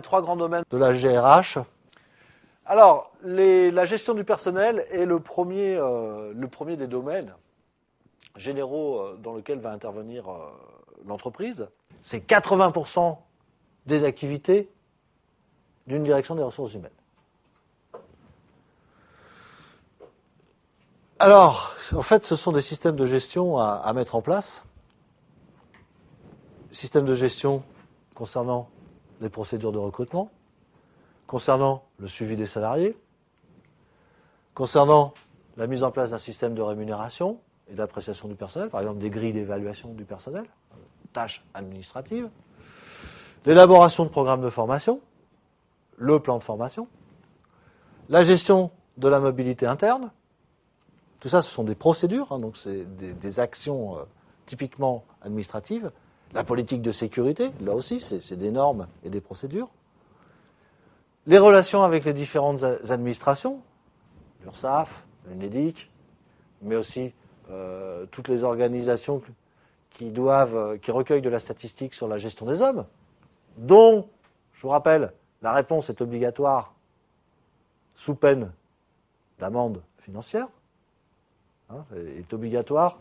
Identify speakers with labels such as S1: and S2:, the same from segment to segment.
S1: Trois grands domaines de la GRH. Alors, la gestion du personnel est le premier des domaines généraux dans lequel va intervenir l'entreprise. C'est 80% des activités d'une direction des ressources humaines. Alors, en fait, ce sont des systèmes de gestion à mettre en place. Système de gestion concernant les procédures de recrutement, concernant le suivi des salariés, concernant la mise en place d'un système de rémunération et d'appréciation du personnel, par exemple des grilles d'évaluation du personnel, tâches administratives, l'élaboration de programmes de formation, le plan de formation, la gestion de la mobilité interne. Tout ça, ce sont des procédures, donc c'est des actions typiquement administratives. La politique de sécurité, là aussi, c'est des normes et des procédures. Les relations avec les différentes administrations, l'URSSAF, l'UNEDIC, mais aussi toutes les organisations qui recueillent de la statistique sur la gestion des hommes, dont, je vous rappelle, la réponse est obligatoire sous peine d'amende financière. Il est obligatoire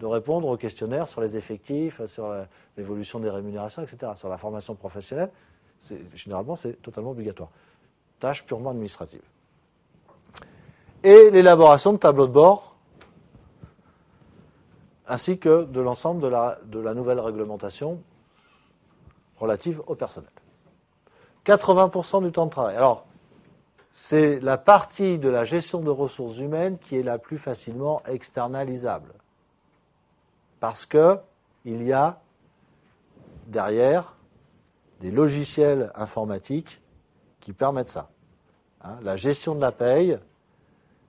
S1: de répondre aux questionnaires sur les effectifs, sur l'évolution des rémunérations, etc., sur la formation professionnelle. Généralement, c'est totalement obligatoire. Tâche purement administrative. Et l'élaboration de tableaux de bord, ainsi que de l'ensemble de la nouvelle réglementation relative au personnel. 80% du temps de travail. Alors, c'est la partie de la gestion de ressources humaines qui est la plus facilement externalisable. Parce qu'il y a derrière des logiciels informatiques qui permettent ça. La gestion de la paye,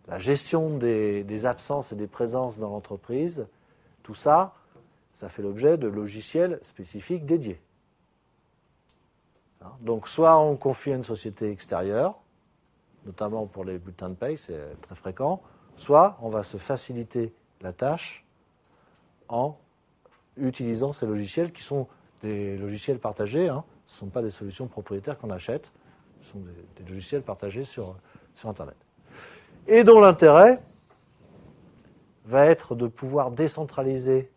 S1: la gestion des absences et des présences dans l'entreprise, tout ça, ça fait l'objet de logiciels spécifiques dédiés. Donc soit on confie à une société extérieure, notamment pour les bulletins de paye, c'est très fréquent, soit on va se faciliter la tâche en utilisant ces logiciels qui sont des logiciels partagés. Ce ne sont pas des solutions propriétaires qu'on achète, ce sont des logiciels partagés sur Internet. Et dont l'intérêt va être de pouvoir décentraliser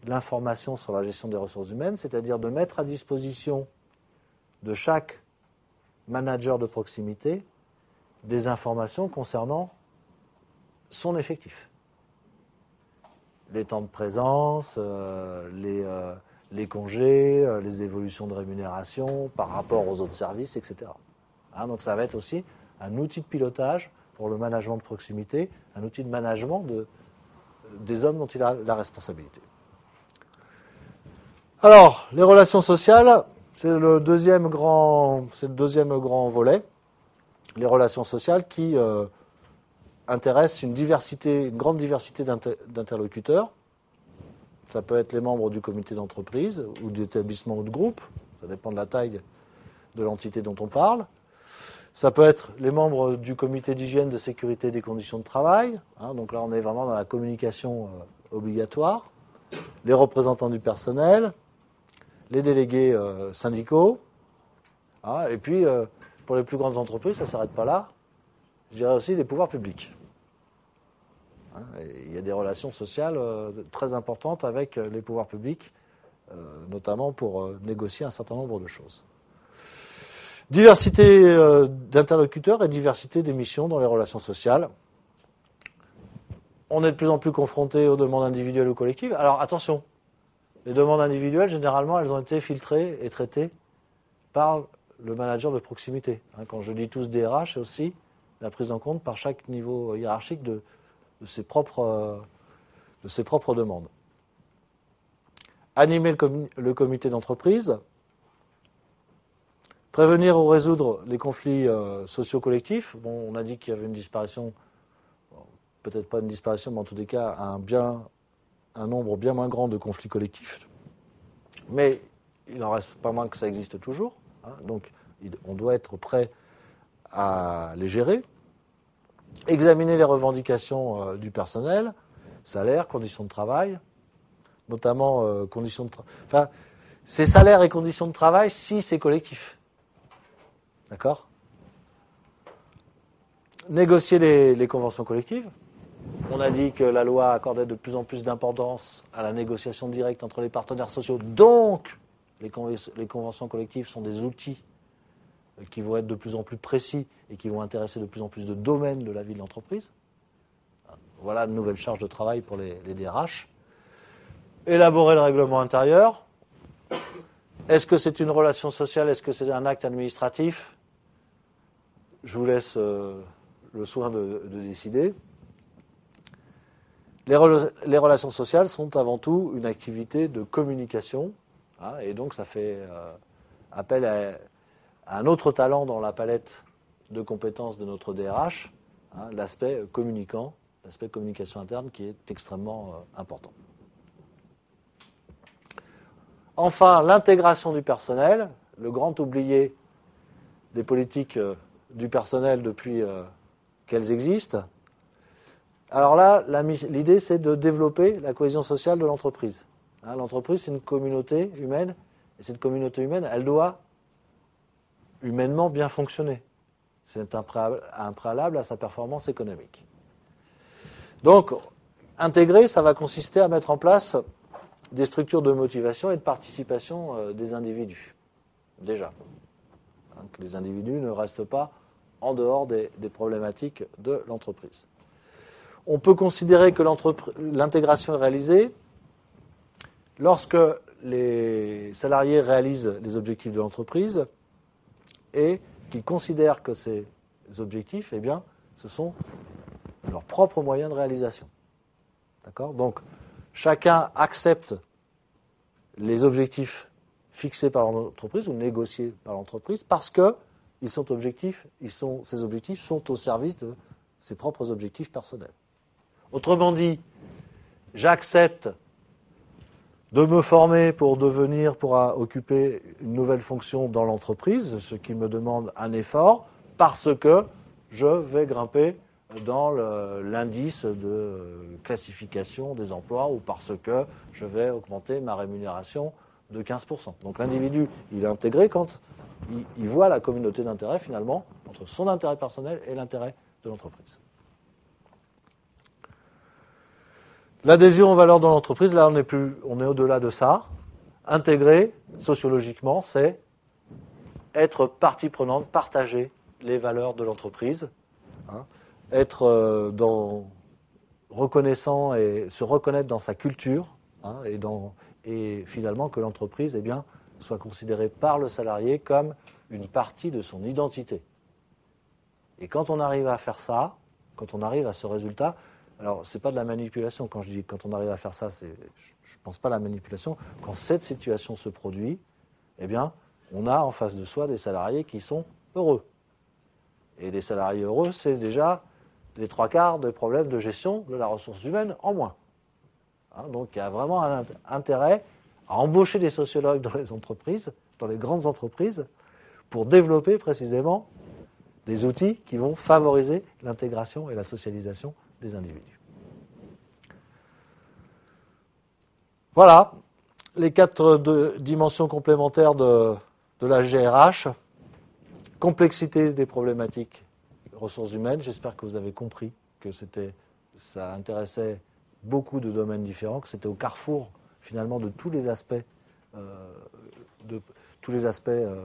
S1: l'information sur la gestion des ressources humaines, c'est-à-dire de mettre à disposition de chaque manager de proximité des informations concernant son effectif. Les temps de présence, les congés, les évolutions de rémunération par rapport aux autres services, etc. Donc ça va être aussi un outil de pilotage pour le management de proximité, un outil de management des hommes dont il a la responsabilité. Alors, les relations sociales, c'est le deuxième grand volet. Les relations sociales qui intéressent une grande diversité d'interlocuteurs. Ça peut être les membres du comité d'entreprise ou d'établissement ou de groupe, ça dépend de la taille de l'entité dont on parle. Ça peut être les membres du comité d'hygiène, de sécurité et des conditions de travail. Donc là, on est vraiment dans la communication obligatoire. Les représentants du personnel, les délégués syndicaux. Et puis, pour les plus grandes entreprises, ça ne s'arrête pas là. Je dirais aussi les pouvoirs publics. Il y a des relations sociales très importantes avec les pouvoirs publics, notamment pour négocier un certain nombre de choses. Diversité d'interlocuteurs et diversité des missions dans les relations sociales. On est de plus en plus confronté aux demandes individuelles ou collectives. Alors attention, les demandes individuelles, généralement, elles ont été filtrées et traitées par le manager de proximité. Quand je dis tous DRH, c'est aussi la prise en compte par chaque niveau hiérarchique de ses propres demandes. Animer le comité d'entreprise, prévenir ou résoudre les conflits socio-collectifs. Bon, on a dit qu'il y avait une disparition, peut-être pas une disparition, mais en tous les cas un nombre bien moins grand de conflits collectifs. Mais il n'en reste pas moins que ça existe toujours. Donc on doit être prêt à les gérer. Examiner les revendications du personnel, salaire, conditions de travail, notamment conditions de travail. Enfin, c'est salaire et conditions de travail si c'est collectif. D'accord ? Négocier les conventions collectives. On a dit que la loi accordait de plus en plus d'importance à la négociation directe entre les partenaires sociaux. Donc, les conventions collectives sont des outils qui vont être de plus en plus précis et qui vont intéresser de plus en plus de domaines de la vie de l'entreprise. Voilà de nouvelles charges de travail pour les DRH. Élaborer le règlement intérieur. Est-ce que c'est une relation sociale? Est-ce que c'est un acte administratif? Je vous laisse le soin de décider. Les relations sociales sont avant tout une activité de communication, hein, et donc ça fait appel à un autre talent dans la palette de compétences de notre DRH, hein, l'aspect communicant, l'aspect communication interne qui est extrêmement important. Enfin, l'intégration du personnel, le grand oublié des politiques du personnel depuis qu'elles existent. Alors là, l'idée, c'est de développer la cohésion sociale de l'entreprise. Hein, l'entreprise, c'est une communauté humaine, et cette communauté humaine, elle doit humainement bien fonctionner. C'est un préalable à sa performance économique. Donc, intégrer, ça va consister à mettre en place des structures de motivation et de participation des individus. Déjà. Hein, que les individus ne restent pas en dehors des problématiques de l'entreprise. On peut considérer que l'intégration est réalisée lorsque les salariés réalisent les objectifs de l'entreprise et qu'ils considèrent que ces objectifs, eh bien, ce sont leurs propres moyens de réalisation. D'accord ? Donc, chacun accepte les objectifs fixés par l'entreprise ou négociés par l'entreprise parce que ces objectifs sont au service de ses propres objectifs personnels. Autrement dit, j'accepte de me former pour occuper une nouvelle fonction dans l'entreprise, ce qui me demande un effort, parce que je vais grimper dans l'indice de classification des emplois ou parce que je vais augmenter ma rémunération de 15%. Donc l'individu, il est intégré quand il voit la communauté d'intérêt, finalement, entre son intérêt personnel et l'intérêt de l'entreprise. L'adhésion aux valeurs de l'entreprise, là, on est au-delà de ça. Intégrer, sociologiquement, c'est être partie prenante, partager les valeurs de l'entreprise, hein, être reconnaissant et se reconnaître dans sa culture, hein, et finalement que l'entreprise, eh bien, soit considérée par le salarié comme une partie de son identité. Et quand on arrive à faire ça, quand on arrive à ce résultat, alors c'est pas de la manipulation. Quand je dis quand on arrive à faire ça, je ne pense pas à la manipulation. Quand cette situation se produit, eh bien, on a en face de soi des salariés qui sont heureux. Et des salariés heureux, c'est déjà les 3/4 des problèmes de gestion de la ressource humaine en moins. Hein, donc il y a vraiment un intérêt à embaucher des sociologues dans les entreprises, dans les grandes entreprises, pour développer précisément des outils qui vont favoriser l'intégration et la socialisation des individus. Voilà les 4 dimensions complémentaires de la GRH. Complexité des problématiques ressources humaines. J'espère que vous avez compris que ça intéressait beaucoup de domaines différents, que c'était au carrefour finalement de tous les aspects,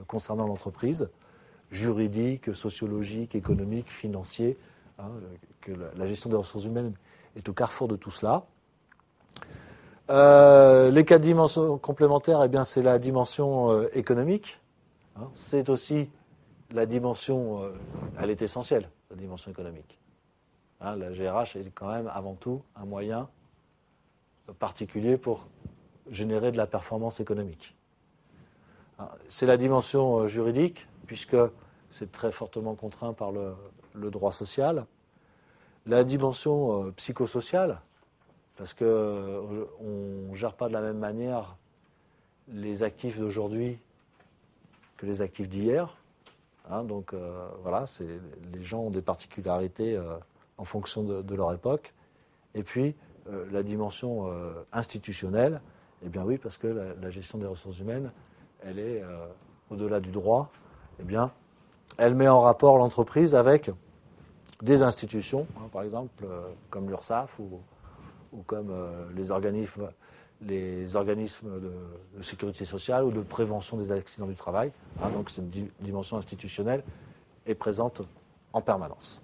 S1: concernant l'entreprise, juridique, sociologique, économique, financier, hein, que la gestion des ressources humaines est au carrefour de tout cela. Les 4 dimensions complémentaires, eh bien, c'est la dimension économique. Hein, c'est aussi la dimension, elle est essentielle, la dimension économique. Hein, la GRH est quand même avant tout un moyen particulier pour générer de la performance économique. Hein, c'est la dimension juridique, puisque c'est très fortement contraint par le droit social. La dimension psychosociale, parce qu'on ne gère pas de la même manière les actifs d'aujourd'hui que les actifs d'hier. Hein, donc voilà, les gens ont des particularités en fonction de leur époque. Et puis la dimension institutionnelle, eh bien oui, parce que la gestion des ressources humaines, elle est au-delà du droit, eh bien, elle met en rapport l'entreprise avec des institutions, par exemple, comme l'URSSAF ou comme les organismes de sécurité sociale ou de prévention des accidents du travail. Donc cette dimension institutionnelle est présente en permanence.